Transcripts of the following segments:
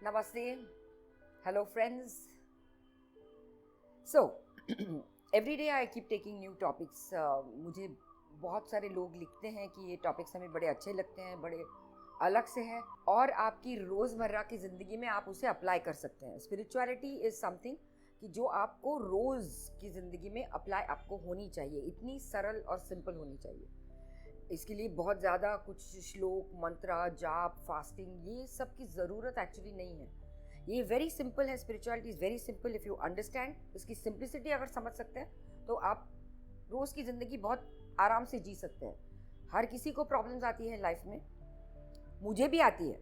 Namaste. Hello, friends. So, every day I keep taking new topics. मुझे बहुत सारे लोग लिखते हैं कि ये टॉपिक्स हमें बड़े अच्छे लगते हैं, बड़े अलग से हैं और आपकी रोज़मर्रा की ज़िंदगी में आप उसे अप्लाई कर सकते हैं. स्पिरिचुअलिटी इज़ समथिंग कि जो आपको रोज़ की ज़िंदगी में अप्लाई आपको होनी चाहिए, इतनी सरल और सिंपल होनी चाहिए. इसके लिए बहुत ज़्यादा कुछ श्लोक, मंत्र, जाप, फास्टिंग ये सब की ज़रूरत एक्चुअली नहीं है. ये वेरी सिंपल है. Spirituality is very simple. If you understand इसकी सिंप्लिसिटी अगर समझ सकते हैं तो आप रोज़ की ज़िंदगी बहुत आराम से जी सकते हैं. हर किसी को प्रॉब्लम्स आती है लाइफ में, मुझे भी आती है.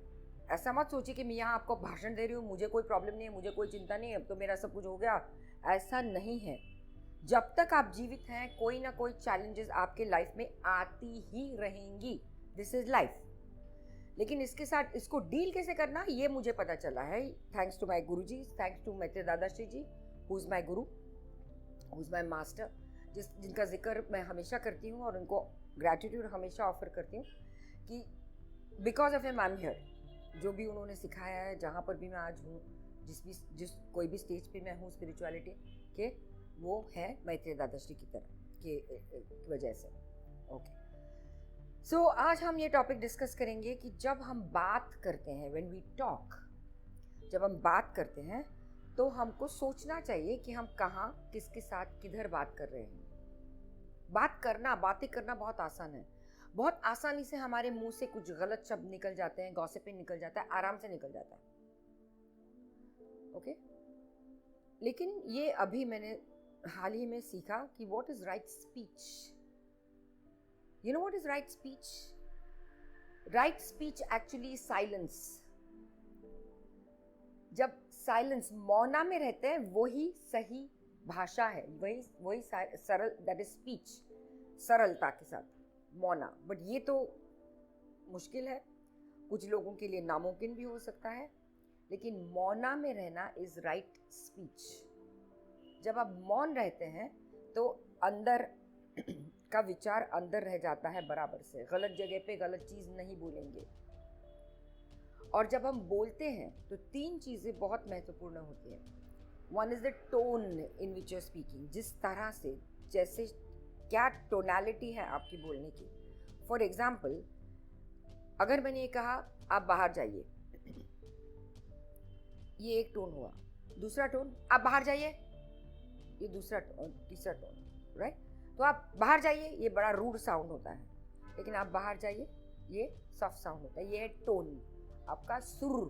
ऐसा मत सोचिए कि मैं यहाँ आपको भाषण दे रही हूँ, मुझे कोई प्रॉब्लम नहीं है, मुझे कोई चिंता नहीं है, अब तो मेरा सब कुछ हो गया. ऐसा नहीं है. जब तक आप जीवित हैं कोई ना कोई चैलेंजेस आपके लाइफ में आती ही रहेंगी. This is life. लेकिन इसके साथ इसको डील कैसे करना ये मुझे पता चला है thanks to my guruji, thanks to Maitreya Dadashri ji, who is my guru, who is my master, जिनका जिक्र मैं हमेशा करती हूँ और उनको ग्रैटिट्यूड हमेशा ऑफर करती हूँ कि because of am I am here. जो भी उन्होंने सिखाया है, जहाँ पर भी मैं आज हूँ, जिस कोई भी स्टेज पे मैं हूँ स्पिरिचुअलिटी के, वो है मैत्रेय दादाश्री की तरह की वजह से. ओके. सो आज हम ये टॉपिक डिस्कस करेंगे कि जब हम बात करते हैं, व्हेन वी टॉक, जब हम बात करते हैं तो हमको सोचना चाहिए कि हम कहाँ, किसके साथ, किधर बात कर रहे हैं. बातें करना बहुत आसान है. बहुत आसानी से हमारे मुंह से कुछ गलत शब्द निकल जाते हैं, गॉसिपिंग निकल जाता है, आराम से निकल जाता है. ओके. लेकिन ये अभी मैंने हाल ही में सीखा कि what is right speech. You know what is right speech? Right speech actually silence. जब साइलेंस, मौना में रहते हैं, वही सही भाषा है, वही सरल, दैट इज स्पीच. सरलता के साथ मौना. बट ये तो मुश्किल है, कुछ लोगों के लिए नामुमकिन भी हो सकता है. लेकिन मौना में रहना इज राइट स्पीच. जब आप मौन रहते हैं तो अंदर का विचार अंदर रह जाता है बराबर से. गलत जगह पे गलत चीज़ नहीं बोलेंगे. और जब हम बोलते हैं तो तीन चीज़ें बहुत महत्वपूर्ण होती हैं. One is the tone in which you are speaking. जिस तरह से, जैसे क्या टोनैलिटी है आपकी बोलने की. फॉर एग्जाम्पल, अगर मैंने ये कहा आप बाहर जाइए, ये एक टोन हुआ. दूसरा टोन, आप बाहर जाइए, ये दूसरा टोन, तीसरा टोन. राइट. तो आप बाहर जाइए, ये बड़ा रूड साउंड होता है. लेकिन आप बाहर जाइए, ये सॉफ्ट साउंड होता है. ये है टोन. आपका सुर,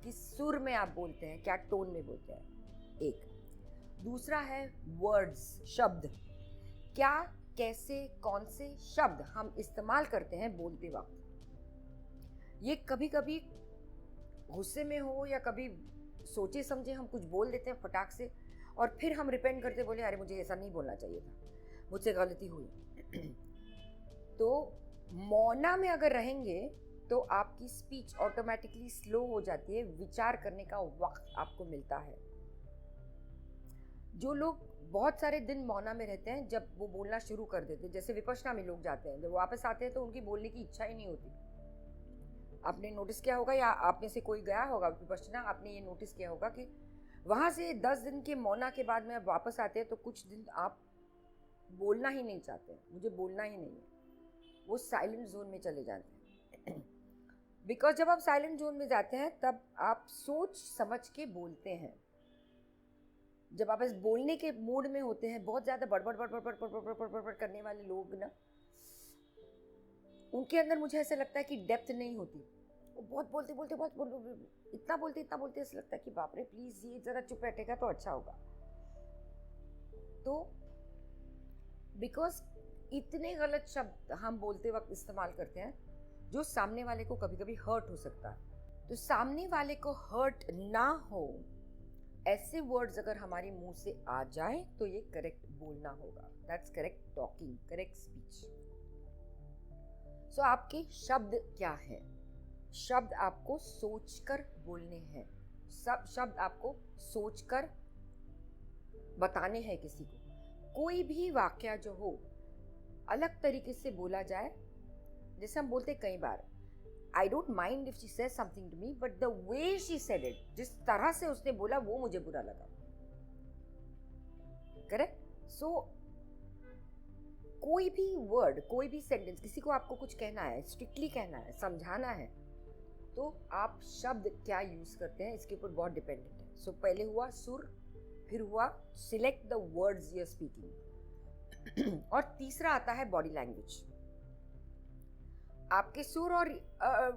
किस सुर में आप बोलते हैं, क्या टोन में बोलते हैं. एक. दूसरा है वर्ड्स, शब्द. क्या, कैसे, कौन से शब्द हम इस्तेमाल करते हैं बोलते वक्त. ये कभी कभी गुस्से में हो या कभी सोचे समझे हम कुछ बोल देते हैं फटाक से, और फिर हम रिपेंट करते बोले अरे मुझे ऐसा नहीं बोलना चाहिए था, मुझसे गलती हुई. तो मौना में अगर रहेंगे तो आपकी स्पीच ऑटोमेटिकली स्लो हो जाती है. विचार करने का वक्त आपको मिलता है. जो लोग बहुत सारे दिन मौना में रहते हैं, जब वो बोलना शुरू कर देते हैं, जैसे विपश्यना में लोग जाते हैं, जब वापस आते हैं तो उनकी बोलने की इच्छा ही नहीं होती. आपने नोटिस किया होगा, या आप में से कोई गया होगा विपश्यना, आपने ये नोटिस किया होगा कि वहाँ से 10 दिन के मौना के बाद में आप वापस आते हैं तो कुछ दिन आप बोलना ही नहीं चाहते. मुझे बोलना ही नहीं है. वो साइलेंट जोन में चले जाते हैं. बिकॉज जब आप साइलेंट जोन में जाते हैं तब आप सोच समझ के बोलते हैं. जब आप इस बोलने के मूड में होते हैं, बहुत ज़्यादा बड़बड़ करने वाले लोग ना, उनके अंदर मुझे ऐसा लगता है कि डेप्थ नहीं होती. वो बहुत बोलते इतना बोलते ऐसा लगता है कि बाप रे प्लीज़ ये ज़रा चुप बैठेगा तो अच्छा होगा. तो बिकॉज इतने गलत शब्द हम बोलते वक्त इस्तेमाल करते हैं जो सामने वाले को कभी कभी हर्ट हो सकता है. तो सामने वाले को हर्ट ना हो ऐसे वर्ड्स अगर हमारे मुंह से आ जाए तो ये करेक्ट बोलना होगा. That's correct talking, correct speech. So आपके शब्द क्या है? शब्द आपको सोचकर बोलने हैं. सब शब्द आपको सोचकर बताने हैं किसी को. कोई भी वाक्य जो हो अलग तरीके से बोला जाए. जैसे हम बोलते कई बार I don't mind if she says something to me, but the way she said it, जिस तरह से उसने बोला वो मुझे बुरा लगा. करेक्ट? सो कोई भी वर्ड, कोई भी सेंटेंस, किसी को आपको कुछ कहना है, स्ट्रिक्टली कहना है, समझाना है, तो आप शब्द क्या यूज करते हैं इसके ऊपर बहुत डिपेंडेंट है. सो पहले हुआ सुर, फिर हुआ select the words you are speaking, और तीसरा आता है बॉडी लैंग्वेज. आपके सुर और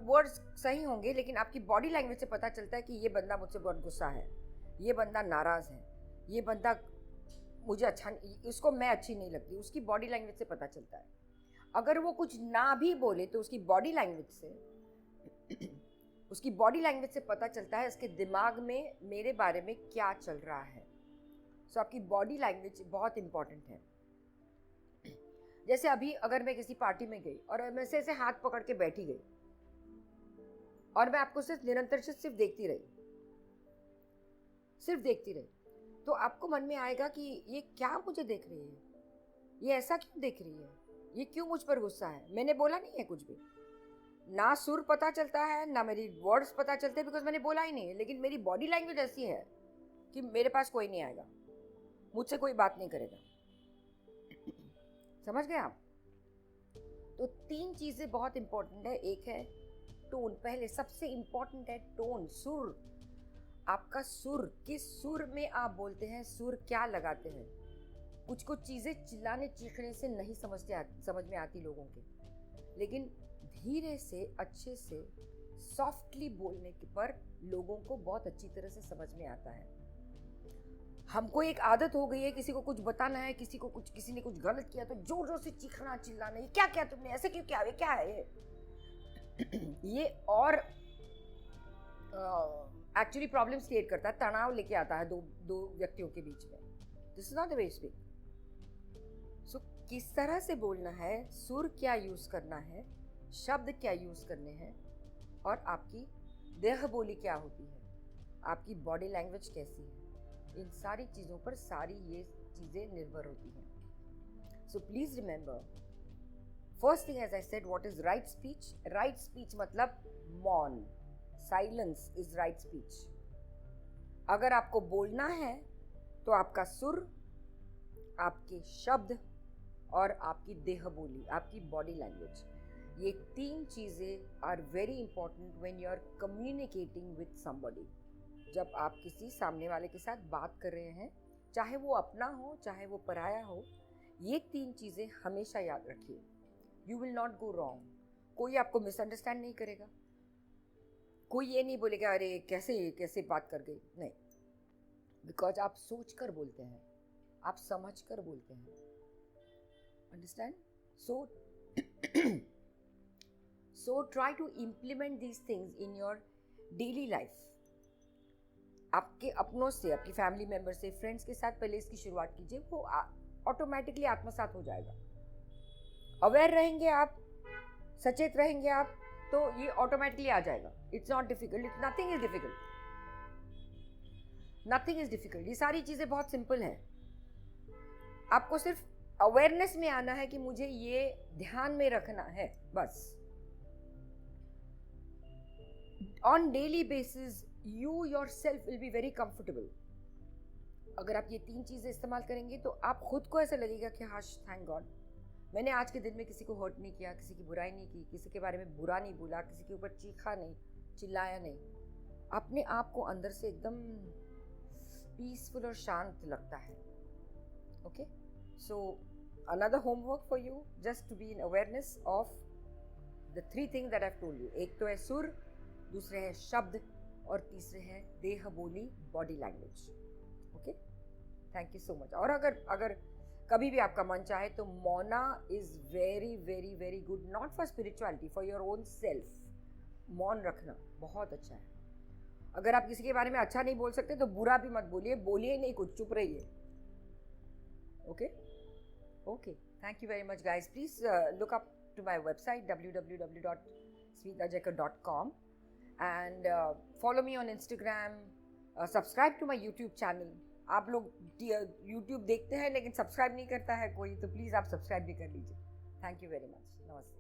वर्ड्स सही होंगे, लेकिन आपकी बॉडी लैंग्वेज से पता चलता है कि ये बंदा मुझसे बहुत गुस्सा है, ये बंदा नाराज है, ये बंदा मुझे अच्छा, इसको मैं अच्छी नहीं लगती. उसकी बॉडी लैंग्वेज से पता चलता है. अगर वो कुछ ना भी बोले तो उसकी बॉडी लैंग्वेज से पता चलता है इसके दिमाग में मेरे बारे में क्या चल रहा है. सो आपकी बॉडी लैंग्वेज बहुत इंपॉर्टेंट है. जैसे अभी अगर मैं किसी पार्टी में गई और मैं ऐसे हाथ पकड़ के बैठी गई और मैं आपको सिर्फ निरंतर से सिर्फ देखती रही, तो आपको मन में आएगा कि ये क्या मुझे देख रही है, ये ऐसा क्यों देख रही है, ये क्यों मुझ पर गुस्सा है. मैंने बोला नहीं है कुछ भी, ना सुर पता चलता है, ना मेरी वर्ड्स पता चलते हैं, बिकॉज मैंने बोला ही नहीं है. लेकिन मेरी बॉडी लैंग्वेज ऐसी है कि मेरे पास कोई नहीं आएगा, मुझसे कोई बात नहीं करेगा. समझ गए आप? तो 3 चीजें बहुत इंपॉर्टेंट है. एक है टोन, पहले सबसे इंपॉर्टेंट है टोन, सुर. आपका सुर, किस सुर में आप बोलते हैं, सुर क्या लगाते हैं. कुछ चीजें चिल्लाने चीखने से नहीं समझ में आती लोगों के, लेकिन धीरे से, अच्छे से, सॉफ्टली बोलने पर लोगों को बहुत अच्छी तरह से समझ में आता है. हमको एक आदत हो गई है, किसी को कुछ बताना है, किसी ने कुछ गलत किया तो जोर जोर से चीखना चिल्लाना, ये क्या किया तुमने, ऐसे क्यों किया, ये क्या है ये. ये और एक्चुअली प्रॉब्लम्स क्रिएट करता है, तनाव लेके आता है दो व्यक्तियों के बीच में. This is not the way to speak. So किस तरह से बोलना है, सुर क्या यूज करना है, शब्द क्या यूज करने हैं, और आपकी देह बोली क्या होती है, आपकी बॉडी लैंग्वेज कैसी है, इन सारी चीज़ों पर सारी ये चीज़ें निर्भर होती हैं. So please remember, first thing as I said, what is right speech. Right speech मतलब मौन, साइलेंस इज राइट स्पीच. अगर आपको बोलना है तो आपका सुर, आपके शब्द और आपकी देह बोली, आपकी बॉडी लैंग्वेज, ये 3 चीज़ें are very important when you are communicating with somebody. जब आप किसी सामने वाले के साथ बात कर रहे हैं, चाहे वो अपना हो चाहे वो पराया हो, ये 3 चीज़ें हमेशा याद रखिए. You will not go wrong. कोई आपको मिसअंडरस्टैंड नहीं करेगा, कोई ये नहीं बोलेगा अरे कैसे बात कर गई, नहीं. बिकॉज आप सोच कर बोलते हैं, आप समझ कर बोलते हैं. Understand? So try to implement these things in your daily life. आपके अपनों से, आपकी फैमिली मेम्बर से, फ्रेंड्स के साथ पहले इसकी शुरुआत कीजिए. वो ऑटोमेटिकली आत्मसात हो जाएगा. अवेयर रहेंगे आप, सचेत रहेंगे आप, तो ये ऑटोमेटिकली आ जाएगा. It's not difficult, nothing is difficult. ये सारी चीज़ें बहुत सिंपल हैं. आपको सिर्फ अवेयरनेस में आना है कि मुझे ये ध्यान में रखना है, बस. On daily basis you yourself will be very comfortable. अगर आप ये 3 चीज़ें इस्तेमाल करेंगे तो आप खुद को ऐसा लगेगा कि हाँ, थैंक गॉड, मैंने आज के दिन में किसी को हर्ट नहीं किया, किसी की बुराई नहीं की, किसी के बारे में बुरा नहीं बोला, किसी के ऊपर चीखा नहीं, चिल्लाया नहीं. अपने आप को अंदर से एकदम पीसफुल और शांत लगता है. Okay, so another homework for you, just to be in awareness of the 3 things that I have told you. एक तो है सुर, दूसरे है शब्द, और तीसरे हैं देह बोली, body language. Okay, thank you so much. और अगर कभी भी आपका मन चाहे तो मौना is very very very good, not for spirituality, for your own self. मौन रखना बहुत अच्छा है. अगर आप किसी के बारे में अच्छा नहीं बोल सकते तो बुरा भी मत बोलिए नहीं कुछ, चुप रहिए. Okay, thank you very much guys. Please look up to my website www.smeetajaikar.com and follow me on Instagram, subscribe to my YouTube channel. आप लोग YouTube देखते हैं लेकिन सब्सक्राइब नहीं करता है कोई, तो प्लीज़ आप सब्सक्राइब भी कर लीजिए. Thank you very much. नमस्ते.